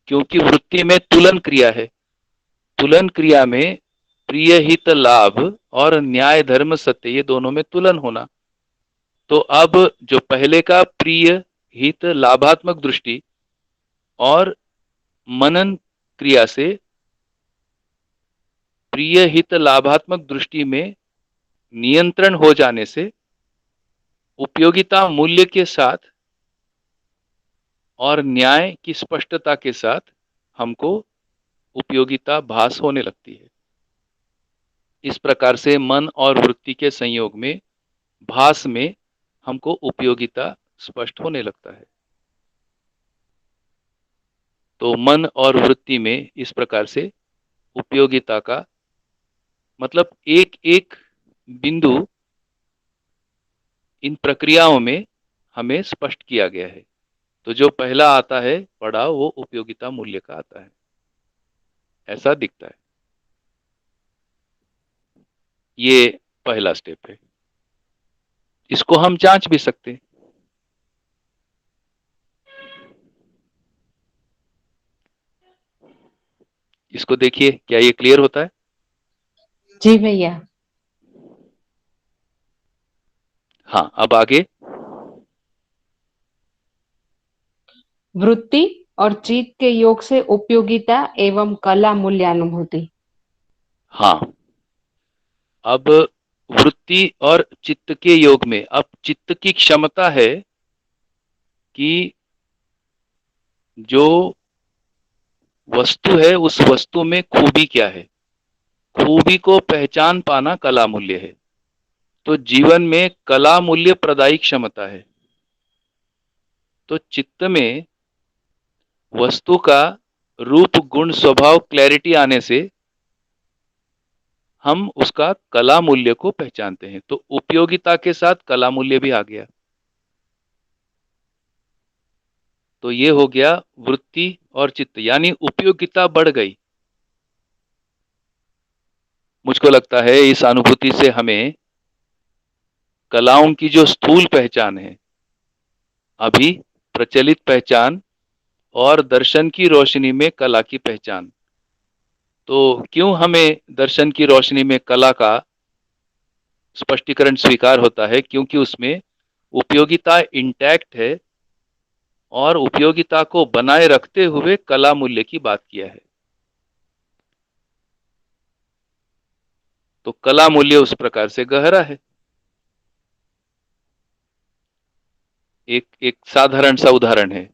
क्योंकि वृत्ति में तुलन क्रिया है। तुलन क्रिया में प्रिय हित लाभ और न्याय धर्म सत्य, ये दोनों में तुलन होना। तो अब जो पहले का प्रिय हित लाभात्मक दृष्टि और मनन क्रिया से प्रिय हित लाभात्मक दृष्टि में नियंत्रण हो जाने से उपयोगिता मूल्य के साथ और न्याय की स्पष्टता के साथ हमको उपयोगिता भास होने लगती है। इस प्रकार से मन और वृत्ति के संयोग में भास में हमको उपयोगिता स्पष्ट होने लगता है। तो मन और वृत्ति में इस प्रकार से उपयोगिता का मतलब एक एक बिंदु इन प्रक्रियाओं में हमें स्पष्ट किया गया है। तो जो पहला आता है पड़ाव, वो उपयोगिता मूल्य का आता है, ऐसा दिखता है। ये पहला स्टेप है। इसको हम जांच भी सकते हैं। इसको देखिए, क्या ये क्लियर होता है? जी भैया। हाँ, अब आगे। वृत्ति और चित्त के योग से उपयोगिता एवं कला मूल्यानुभूति। हाँ, अब वृत्ति और चित्त के योग में, अब चित्त की क्षमता है कि जो वस्तु है उस वस्तु में खूबी क्या है, खूबी को पहचान पाना कला मूल्य है। तो जीवन में कला मूल्य प्रदायी क्षमता है। तो चित्त में वस्तु का रूप गुण स्वभाव क्लैरिटी आने से हम उसका कला मूल्य को पहचानते हैं। तो उपयोगिता के साथ कला मूल्य भी आ गया। तो ये हो गया वृत्ति और चित्त, यानी उपयोगिता बढ़ गई। मुझको लगता है इस अनुभूति से हमें कलाओं की जो स्थूल पहचान है, अभी प्रचलित पहचान और दर्शन की रोशनी में कला की पहचान, तो क्यों हमें दर्शन की रोशनी में कला का स्पष्टीकरण स्वीकार होता है? क्योंकि उसमें उपयोगिता इंटैक्ट है और उपयोगिता को बनाए रखते हुए कला मूल्य की बात किया है। तो कला मूल्य उस प्रकार से गहरा है। एक साधारण सा उदाहरण है,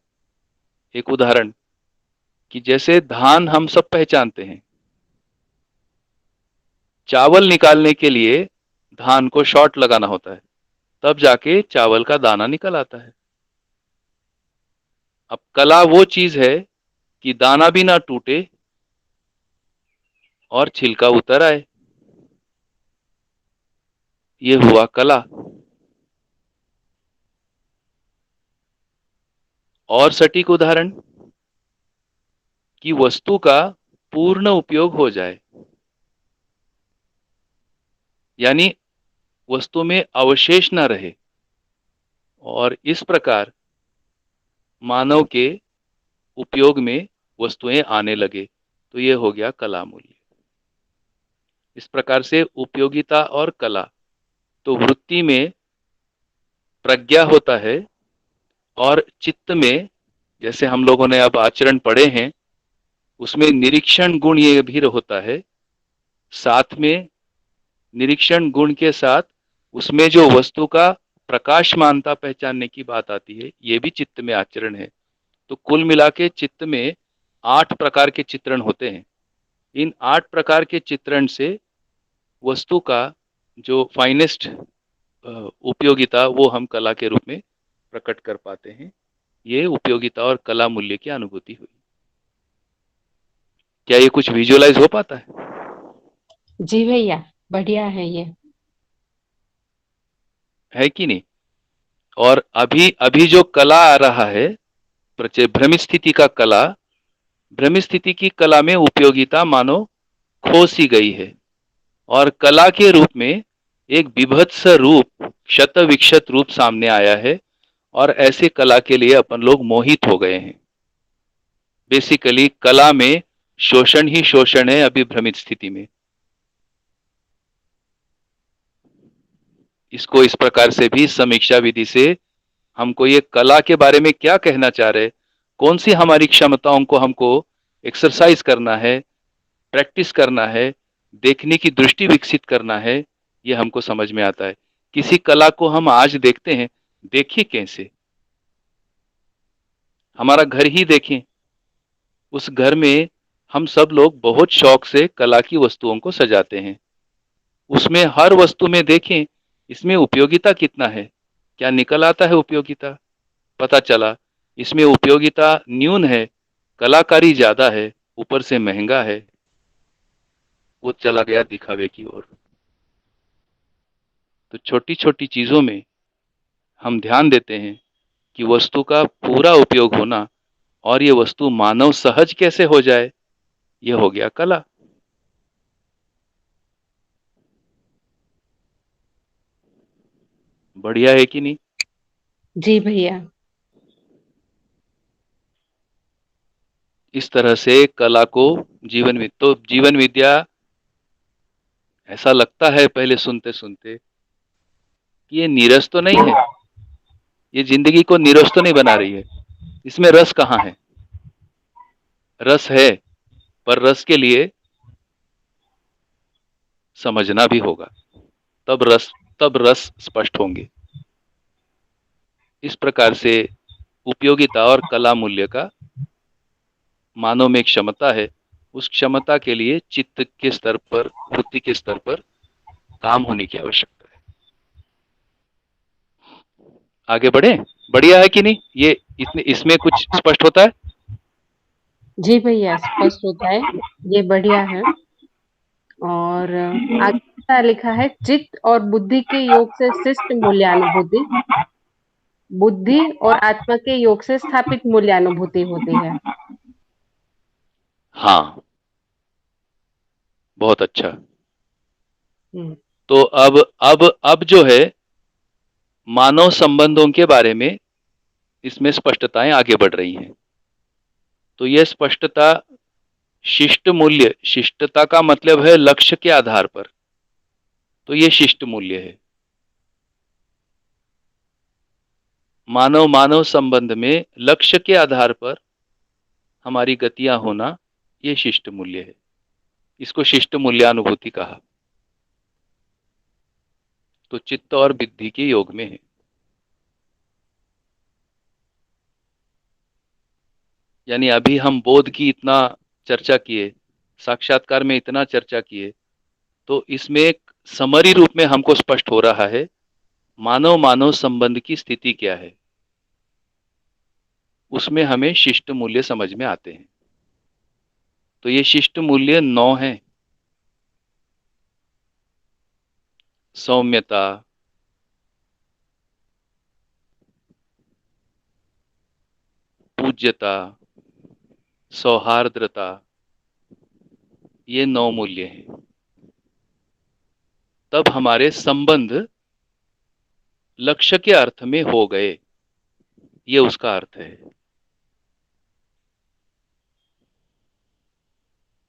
एक उदाहरण कि जैसे धान हम सब पहचानते हैं, चावल निकालने के लिए धान को शॉट लगाना होता है, तब जाके चावल का दाना निकल आता है। अब कला वो चीज है कि दाना भी ना टूटे और छिलका उतर आए, ये हुआ कला। और सटीक उदाहरण कि वस्तु का पूर्ण उपयोग हो जाए, यानी वस्तु में अवशेष न रहे, और इस प्रकार मानव के उपयोग में वस्तुएं आने लगे, तो ये हो गया कला मूल्य। इस प्रकार से उपयोगिता और कला, तो वृत्ति में प्रज्ञा होता है और चित्त में, जैसे हम लोगों ने अब आचरण पढ़े हैं, उसमें निरीक्षण गुण ये भी होता है। साथ में निरीक्षण गुण के साथ उसमें जो वस्तु का प्रकाशमानता पहचानने की बात आती है, ये भी चित्त में आचरण है। तो कुल मिला के चित्त में 8 प्रकार के चित्रण होते हैं। इन 8 प्रकार के चित्रण से वस्तु का जो फाइनेस्ट उपयोगिता, वो हम कला के रूप में प्रकट कर पाते हैं। ये उपयोगिता और कला मूल्य की अनुभूति हुई। क्या ये कुछ विजुअलाइज हो पाता है? जी भैया, बढ़िया है ये। है कि नहीं? और अभी अभी जो कला आ रहा है, भ्रमित स्थिति का कला, भ्रमित स्थिति की कला में उपयोगिता मानो खो सी गई है, और कला के रूप में एक विभत्स रूप, क्षत विक्षत रूप सामने आया है, और ऐसे कला के लिए अपन लोग मोहित हो गए हैं। बेसिकली कला में शोषण ही शोषण है अभी भ्रमित स्थिति में। इसको इस प्रकार से भी समीक्षा विधि से हमको ये कला के बारे में क्या कहना चाह रहे, कौन सी हमारी क्षमताओं को हमको एक्सरसाइज करना है, प्रैक्टिस करना है, देखने की दृष्टि विकसित करना है, ये हमको समझ में आता है। किसी कला को हम आज देखते हैं, देखिए कैसे, हमारा घर ही देखें, उस घर में हम सब लोग बहुत शौक से कला की वस्तुओं को सजाते हैं। उसमें हर वस्तु में देखें, इसमें उपयोगिता कितना है, क्या निकल आता है उपयोगिता, पता चला इसमें उपयोगिता न्यून है, कलाकारी ज्यादा है, ऊपर से महंगा है, वो चला गया दिखावे की ओर। तो छोटी छोटी चीजों में हम ध्यान देते हैं कि वस्तु का पूरा उपयोग होना, और ये वस्तु मानव सहज कैसे हो जाए, ये हो गया कला। बढ़िया है कि नहीं? जी भैया। इस तरह से कला को तो जीवन विद्या, ऐसा लगता है पहले सुनते सुनते कि ये नीरस तो नहीं है, ये जिंदगी को नीरस तो नहीं बना रही है, इसमें रस कहाँ है? रस है, पर रस के लिए समझना भी होगा, तब रस स्पष्ट होंगे। इस प्रकार से उपयोगिता और कला मूल्य का मानव में एक क्षमता है, उस क्षमता के लिए चित्त के स्तर पर, वृत्ति के स्तर पर काम होने की आवश्यकता है। आगे बढ़े? बढ़िया है कि नहीं? ये इसमें कुछ स्पष्ट होता है? जी भैया, स्पष्ट होता है, ये बढ़िया है। और आगे क्या लिखा है, चित्त और बुद्धि के योग से शिष्ट मूल्यानुभूति, बुद्धि और आत्मा के योग से स्थापित मूल्यानुभूति होती है। हाँ, बहुत अच्छा। हम्म, तो अब जो है मानव संबंधों के बारे में इसमें स्पष्टताएं आगे बढ़ रही हैं। तो यह स्पष्टता शिष्ट मूल्य, शिष्टता का मतलब है लक्ष्य के आधार पर, तो यह शिष्ट मूल्य है। मानव मानव संबंध में लक्ष्य के आधार पर हमारी गतियां होना, यह शिष्ट मूल्य है। इसको शिष्ट मूल्यानुभूति कहा। तो चित्त और बुद्धि के योग में है। यानी अभी हम बोध की इतना चर्चा किए, साक्षात्कार में इतना चर्चा किए, तो इसमें एक समरी रूप में हमको स्पष्ट हो रहा है मानव मानव संबंध की स्थिति क्या है, उसमें हमें शिष्ट मूल्य समझ में आते हैं। तो ये शिष्ट मूल्य 9 हैं। सौम्यता, पूज्यता, सौहार्द्रता, ये 9 मूल्य हैं। तब हमारे संबंध लक्ष्य के अर्थ में हो गए, ये उसका अर्थ है।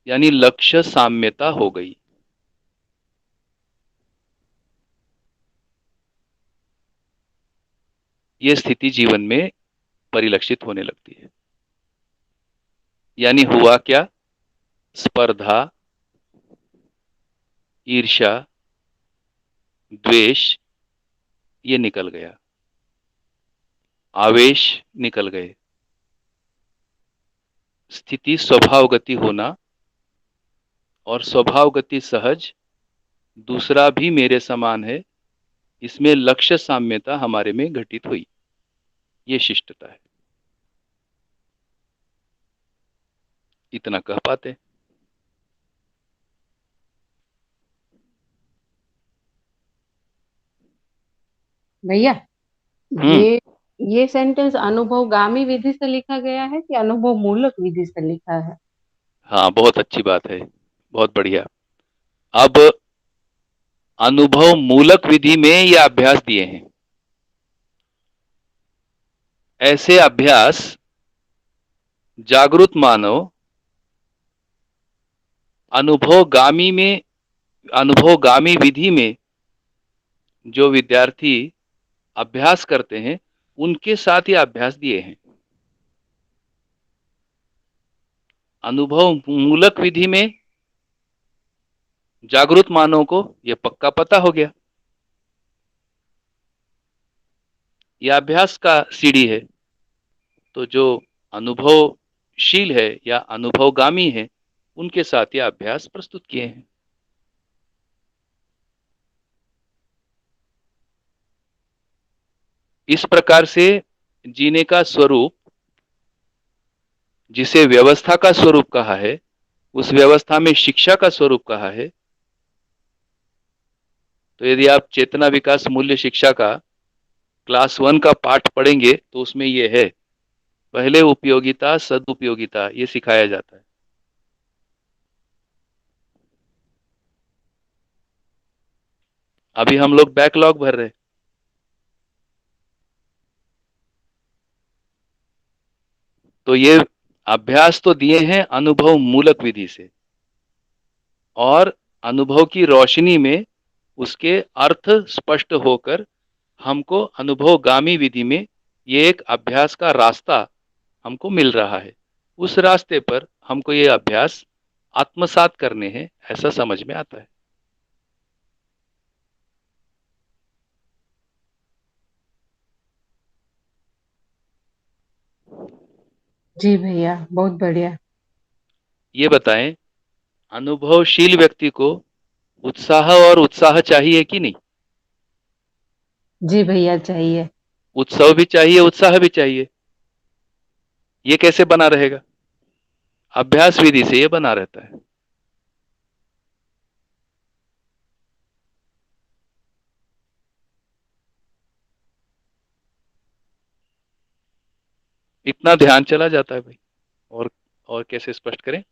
यानी लक्ष्य साम्यता हो गई। ये स्थिति जीवन में परिलक्षित होने लगती है। यानी हुआ क्या? स्पर्धा, ईर्ष्या, द्वेष ये निकल गया, आवेश निकल गए, स्थिति स्वभावगति होना और स्वभावगति सहज, दूसरा भी मेरे समान है, इसमें लक्ष्य साम्यता हमारे में घटित हुई। ये शिष्टता है। इतना कह पाते। भैया, हम्म। ये सेंटेंस अनुभवगामी विधि से लिखा गया है कि अनुभव मूलक विधि से लिखा है? हाँ, बहुत अच्छी बात है, बहुत बढ़िया। अब अनुभव मूलक विधि में ये अभ्यास दिए हैं। ऐसे अभ्यास जागृत मानव अनुभवगामी विधि में जो विद्यार्थी अभ्यास करते हैं उनके साथ ये अभ्यास दिए हैं। अनुभव मूलक विधि में जागृत मानव को यह पक्का पता हो गया, यह अभ्यास का सीढ़ी है। तो जो अनुभवशील है या अनुभवगामी है उनके साथ यह अभ्यास प्रस्तुत किए हैं। इस प्रकार से जीने का स्वरूप, जिसे व्यवस्था का स्वरूप कहा है, उस व्यवस्था में शिक्षा का स्वरूप कहा है। तो यदि आप चेतना विकास मूल्य शिक्षा का क्लास 1 का पाठ पढ़ेंगे तो उसमें यह है, पहले उपयोगिता सदुपयोगिता ये सिखाया जाता है। अभी हम लोग बैकलॉग भर रहे हैं। तो ये अभ्यास तो दिए हैं अनुभव मूलक विधि से, और अनुभव की रोशनी में उसके अर्थ स्पष्ट होकर हमको अनुभवगामी विधि में ये एक अभ्यास का रास्ता हमको मिल रहा है। उस रास्ते पर हमको ये अभ्यास आत्मसात करने हैं, ऐसा समझ में आता है। जी भैया, बहुत बढ़िया। ये बताएं, अनुभवशील व्यक्ति को उत्साह चाहिए कि नहीं? जी भैया, चाहिए। उत्सव भी चाहिए, उत्साह भी चाहिए। ये कैसे बना रहेगा? अभ्यास विधि से ये बना रहता है। इतना ध्यान चला जाता है भाई। और कैसे स्पष्ट करें?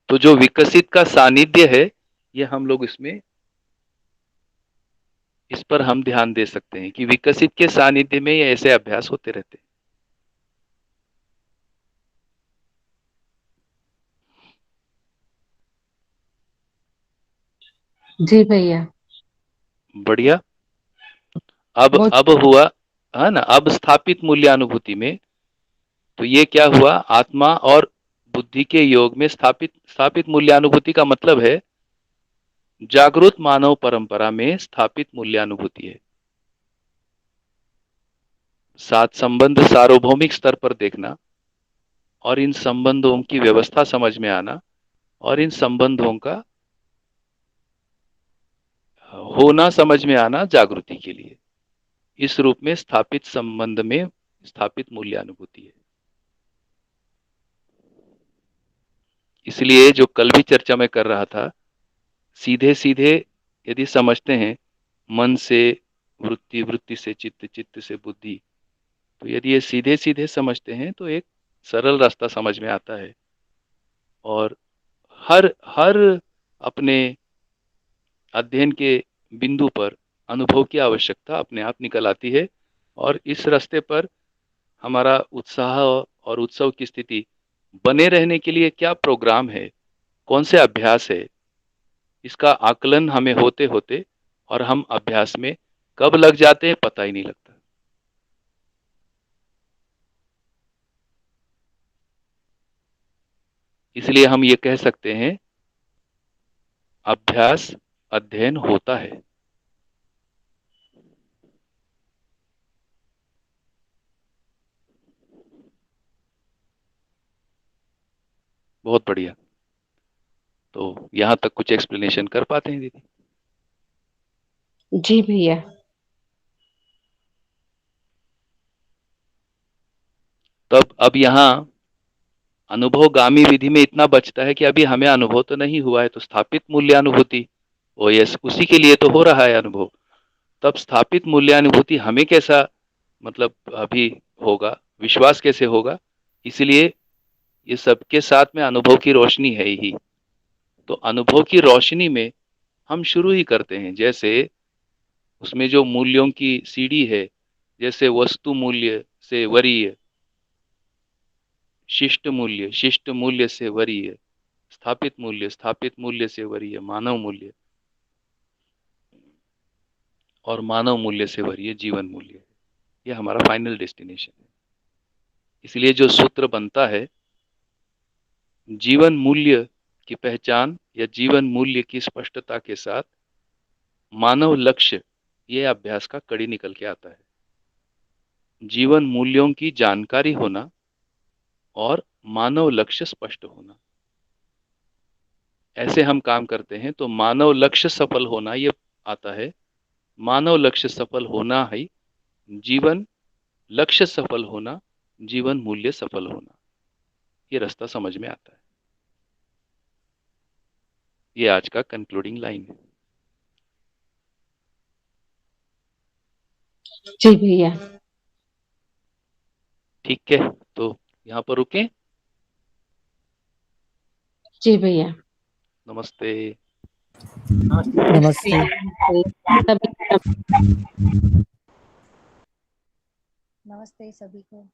तो जो विकसित का सानिध्य है, ये हम लोग इस पर हम ध्यान दे सकते हैं कि विकसित के सानिध्य में ये ऐसे अभ्यास होते रहते हैं। जी भैया, बढ़िया। बहुत। अब हुआ है ना, अब स्थापित मूल्यानुभूति में तो ये क्या हुआ? आत्मा और बुद्धि के योग में स्थापित मूल्यानुभूति का मतलब है जागृत मानव परंपरा में स्थापित मूल्यानुभूति है। साथ संबंध सार्वभौमिक स्तर पर देखना और इन संबंधों की व्यवस्था समझ में आना और इन संबंधों का होना समझ में आना जागृति के लिए, इस रूप में स्थापित संबंध में स्थापित मूल्यानुभूति है। इसलिए जो कल भी चर्चा में कर रहा था, सीधे सीधे यदि समझते हैं मन से वृत्ति, वृत्ति से चित्त, चित्त से बुद्धि, तो यदि ये सीधे सीधे समझते हैं तो एक सरल रास्ता समझ में आता है और हर हर अपने अध्ययन के बिंदु पर अनुभव की आवश्यकता अपने आप निकल आती है और इस रास्ते पर हमारा उत्साह और उत्सव की स्थिति बने रहने के लिए क्या प्रोग्राम है, कौन से अभ्यास है, इसका आकलन हमें होते होते और हम अभ्यास में कब लग जाते हैं पता ही नहीं लगता। इसलिए हम ये कह सकते हैं अभ्यास अध्ययन होता है। बहुत बढ़िया। तो यहाँ तक कुछ एक्सप्लेनेशन कर पाते हैं दीदी? जी भैया। तब अब यहाँ अनुभवगामी विधि में इतना बचता है कि अभी हमें अनुभव तो नहीं हुआ है, तो स्थापित मूल्यानुभूति वो यस उसी के लिए तो हो रहा है अनुभव। तब स्थापित मूल्यानुभूति हमें कैसा मतलब अभी होगा, विश्वास कैसे होगा? इसलिए ये सबके साथ में अनुभव की रोशनी है ही। तो अनुभव की रोशनी में हम शुरू ही करते हैं, जैसे उसमें जो मूल्यों की सीढ़ी है, जैसे वस्तु मूल्य से वरीय, शिष्ट मूल्य से वरीय, स्थापित मूल्य से वरीय, मानव मूल्य और मानव मूल्य से वरीय जीवन मूल्य। यह हमारा फाइनल डेस्टिनेशन है। इसलिए जो सूत्र बनता है, जीवन मूल्य की पहचान या जीवन मूल्य की स्पष्टता के साथ मानव लक्ष्य, ये अभ्यास का कड़ी निकल के आता है। जीवन मूल्यों की जानकारी होना और मानव लक्ष्य स्पष्ट होना, ऐसे हम काम करते हैं तो मानव लक्ष्य सफल होना ये आता है। मानव लक्ष्य सफल होना ही जीवन लक्ष्य सफल होना, जीवन मूल्य सफल होना, ये रास्ता समझ में आता है। ये आज का कंक्लूडिंग लाइन है। जी भैया। ठीक है, तो यहाँ पर रुकें। जी भैया। नमस्ते। नमस्ते। सभी नमस्ते सभी को।